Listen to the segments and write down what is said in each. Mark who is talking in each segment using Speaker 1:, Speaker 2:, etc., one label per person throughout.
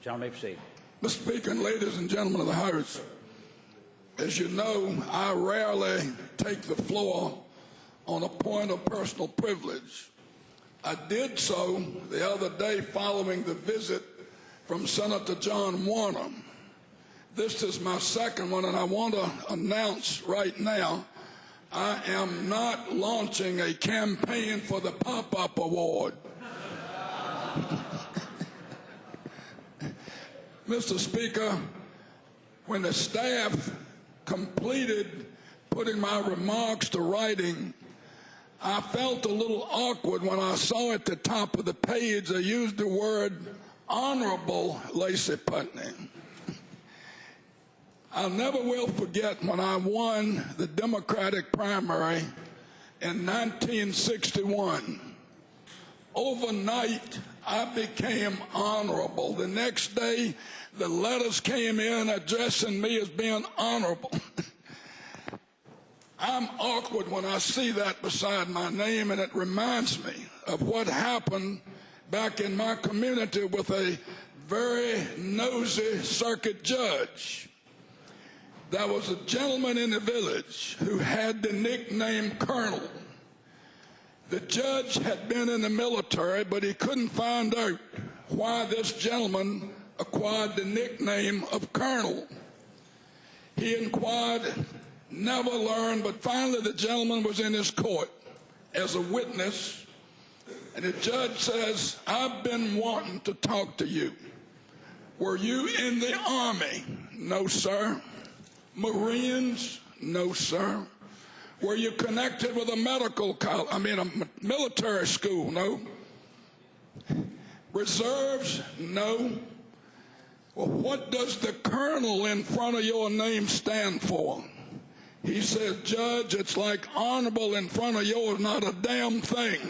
Speaker 1: Gentleman may proceed.
Speaker 2: Mr. Speaker, and ladies and gentlemen of the House, as you know, I rarely take the floor on a point of personal privilege. I did so the other day following the visit from Senator John Warner. This is my second one, and I want to announce right now, I am not launching a campaign for the Pop-Up Award. Mr. Speaker, when the staff completed putting my remarks to writing, I felt a little awkward when I saw at the top of the page they used the word Honorable Lacey Putney. I'll never will forget when I won the Democratic primary in 1961. Overnight, I became honorable. The next day, the letters came in addressing me as being honorable. I'm awkward when I see that beside my name, and it reminds me of what happened back in my community with a very nosy circuit judge. There was a gentleman in the village who had the nickname Colonel. The judge had been in the military, but he couldn't find out why this gentleman acquired the nickname of Colonel. He inquired, never learned, but finally the gentleman was in his court as a witness, and the judge says, I've been wanting to talk to you. Were you in the Army? No, sir. Marines? No, sir. Were you connected with a a military school? No. Reserves? No. Well, what does the colonel in front of your name stand for? He says, Judge, it's like honorable in front of yours, not a damn thing.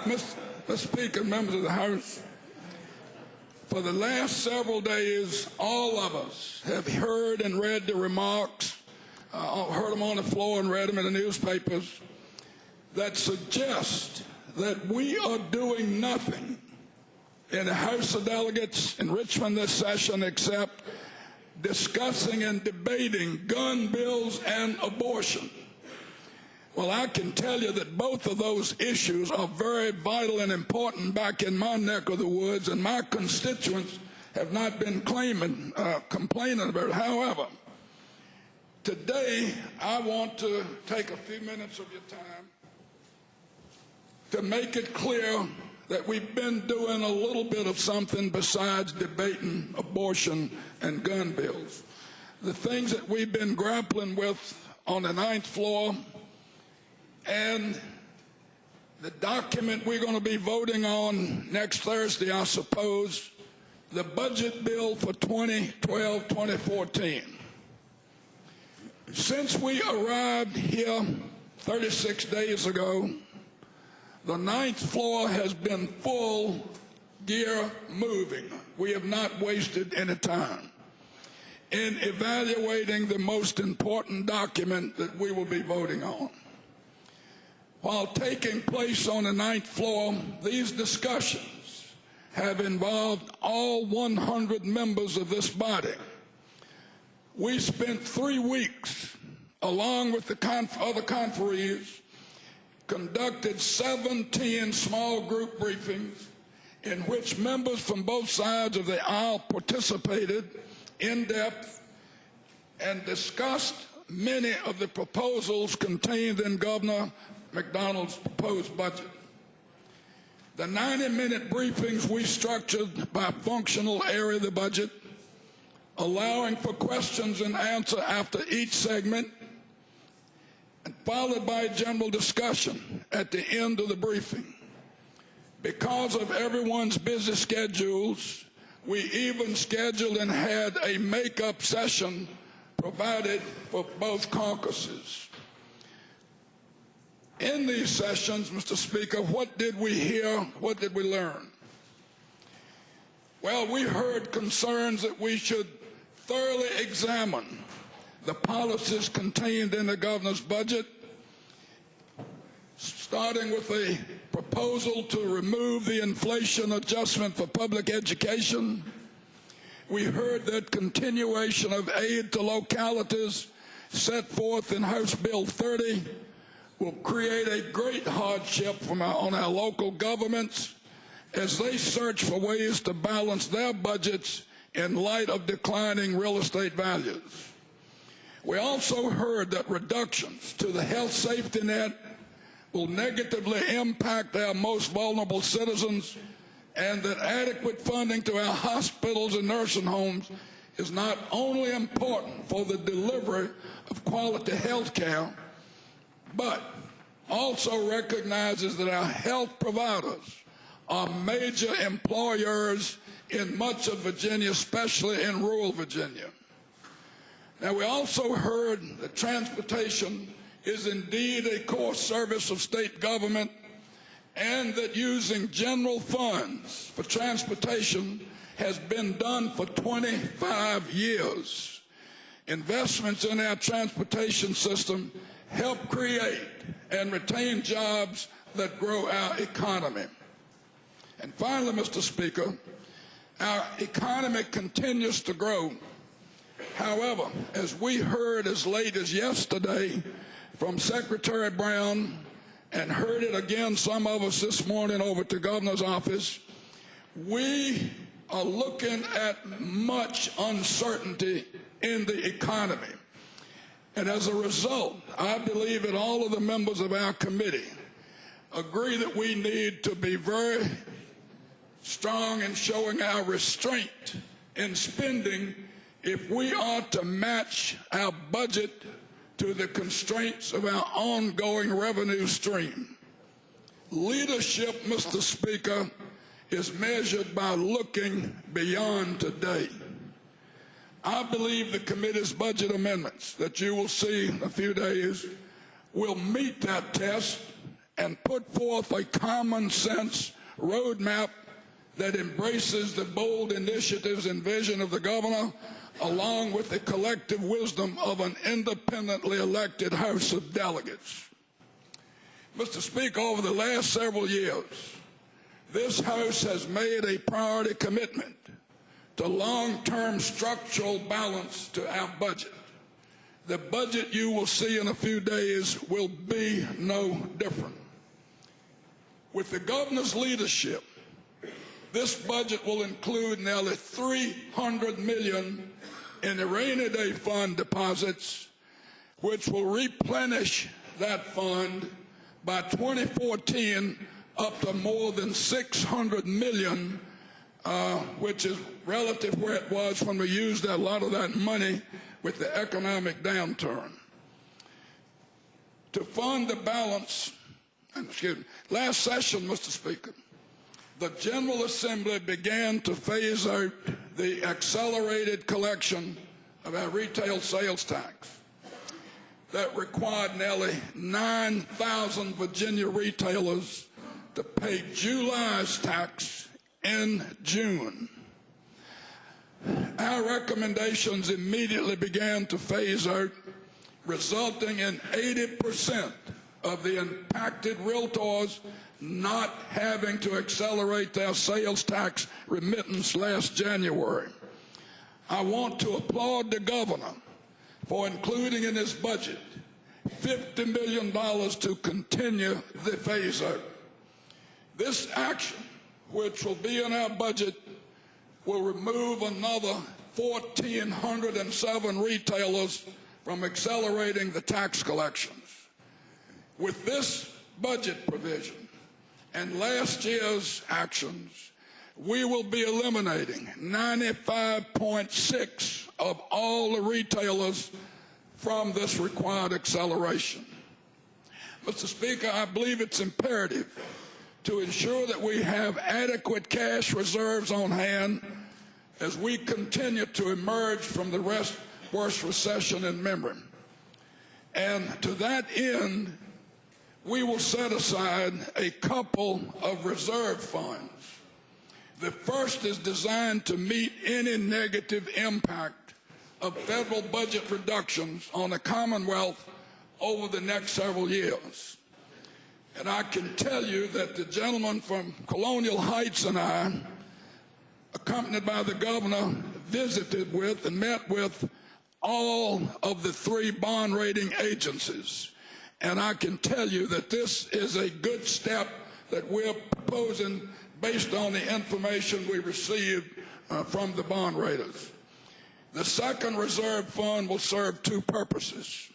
Speaker 2: Mr. Speaker, members of the House, for the last several days, all of us have heard and read the remarks, heard them on the floor and read them in the newspapers, that suggest that we are doing nothing in the House of Delegates in Richmond this session except discussing and debating gun bills and abortion. Well, I can tell you that both of those issues are very vital and important back in my neck of the woods, and my constituents have not been complaining about it. However, today I want to take a few minutes of your time to make it clear that we've been doing a little bit of something besides debating abortion and gun bills. The things that we've been grappling with on the ninth floor and the document we're going to be voting on next Thursday, I suppose, the budget bill for 2012-2014. Since we arrived here 36 days ago, the ninth floor has been full gear moving. We have not wasted any time in evaluating the most important document that we will be voting on. While taking place on the ninth floor, these discussions have involved all 100 members of this body. We spent 3 weeks, along with the other conferees, conducted 17 small group briefings in which members from both sides of the aisle participated in depth and discussed many of the proposals contained in Governor McDonald's proposed budget. The 90-minute briefings we structured by functional area of the budget, allowing for questions and answer after each segment, and followed by a general discussion at the end of the briefing. Because of everyone's busy schedules, we even scheduled and had a make-up session provided for both caucuses. In these sessions, Mr. Speaker, what did we hear? What did we learn? Well, we heard concerns that we should thoroughly examine the policies contained in the governor's budget, starting with a proposal to remove the inflation adjustment for public education. We heard that continuation of aid to localities set forth in House Bill 30 will create a great hardship on our local governments as they search for ways to balance their budgets in light of declining real estate values. We also heard that reductions to the health safety net will negatively impact our most vulnerable citizens, and that adequate funding to our hospitals and nursing homes is not only important for the delivery of quality health care, but also recognizes that our health providers are major employers in much of Virginia, especially in rural Virginia. Now, we also heard that transportation is indeed a core service of state government, and that using general funds for transportation has been done for 25 years. Investments in our transportation system help create and retain jobs that grow our economy. And finally, Mr. Speaker, our economy continues to grow. However, as we heard as late as yesterday from Secretary Brown, and heard it again, some of us this morning over at the governor's office, we are looking at much uncertainty in the economy. And as a result, I believe that all of the members of our committee agree that we need to be very strong in showing our restraint in spending if we are to match our budget to the constraints of our ongoing revenue stream. Leadership, Mr. Speaker, is measured by looking beyond today. I believe the committee's budget amendments that you will see in a few days will meet that test and put forth a common sense roadmap that embraces the bold initiatives and vision of the governor, along with the collective wisdom of an independently elected House of Delegates. Mr. Speaker, over the last several years, this House has made a priority commitment to long-term structural balance to our budget. The budget you will see in a few days will be no different. With the governor's leadership, this budget will include nearly $300 million in the rainy day fund deposits, which will replenish that fund by 2014 up to more than $600 million, which is relative where it was when we used a lot of that money with the economic downturn. To fund the balance, last session, Mr. Speaker, the General Assembly began to phase out the accelerated collection of our retail sales tax that required nearly 9,000 Virginia retailers to pay July's tax in June. Our recommendations immediately began to phase out, resulting in 80% of the impacted realtors not having to accelerate their sales tax remittance last January. I want to applaud the governor for including in his budget $50 million to continue the phase-out. This action, which will be in our budget, will remove another 1,407 retailers from accelerating the tax collections. With this budget provision and last year's actions, we will be eliminating 95.6% of all the retailers from this required acceleration. Mr. Speaker, I believe it's imperative to ensure that we have adequate cash reserves on hand as we continue to emerge from the worst recession in memory. And to that end, we will set aside a couple of reserve funds. The first is designed to meet any negative impact of federal budget reductions on the Commonwealth over the next several years. And I can tell you that the gentleman from Colonial Heights and I, accompanied by the governor, visited with and met with all of the 3 bond rating agencies. And I can tell you that this is a good step that we're proposing based on the information we received from the bond raters. The second reserve fund will serve 2 purposes.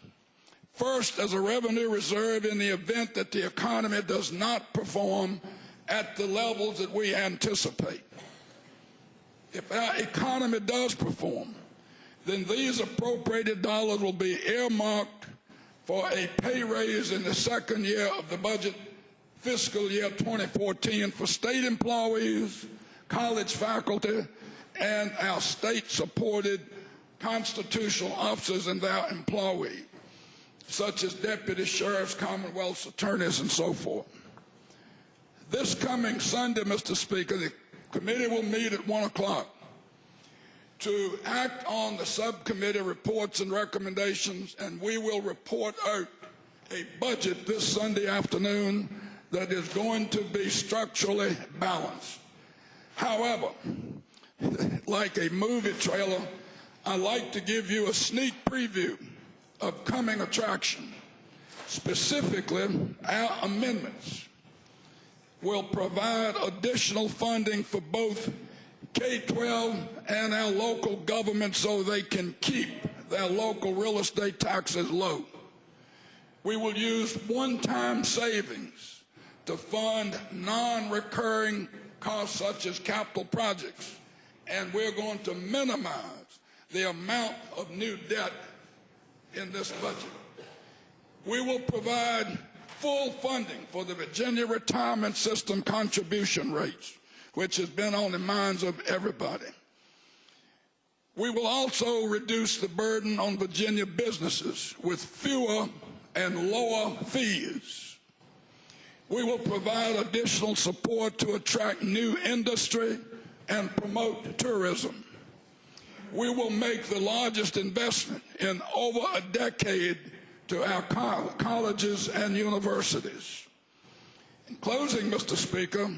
Speaker 2: First, as a revenue reserve in the event that the economy does not perform at the levels that we anticipate. If our economy does perform, then these appropriated dollars will be earmarked for a pay raise in the second year of the budget, fiscal year 2014, for state employees, college faculty, and our state-supported constitutional officers and their employees, such as deputy sheriffs, commonwealth's attorneys, and so forth. This coming Sunday, Mr. Speaker, the committee will meet at 1 o'clock to act on the subcommittee reports and recommendations, and we will report out a budget this Sunday afternoon that is going to be structurally balanced. However, like a movie trailer, I'd like to give you a sneak preview of coming attraction. Specifically, our amendments will provide additional funding for both K-12 and our local government so they can keep their local real estate taxes low. We will use one-time savings to fund non-recurring costs such as capital projects, and we're going to minimize the amount of new debt in this budget. We will provide full funding for the Virginia retirement system contribution rates, which has been on the minds of everybody. We will also reduce the burden on Virginia businesses with fewer and lower fees. We will provide additional support to attract new industry and promote tourism. We will make the largest investment in over a decade to our colleges and universities. In closing, Mr. Speaker,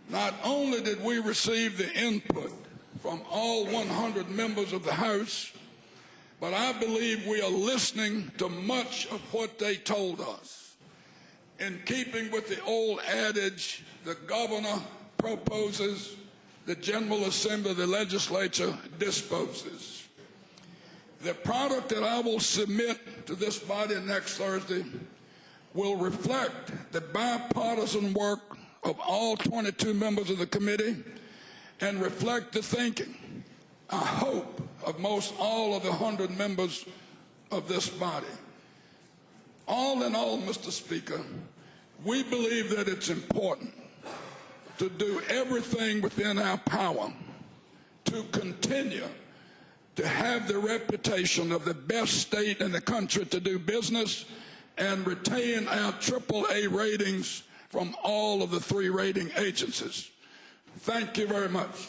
Speaker 2: not only did we receive the input from all 100 members of the House, but I believe we are listening to much of what they told us. In keeping with the old adage, the governor proposes, the General Assembly, the legislature disposes. The product that I will submit to this body next Thursday will reflect the bipartisan work of all 22 members of the committee and reflect the thinking, I hope, of most all of the 100 members of this body. All in all, Mr. Speaker, we believe that it's important to do everything within our power to continue to have the reputation of the best state in the country to do business and retain our AAA ratings from all of the 3 rating agencies. Thank you very much.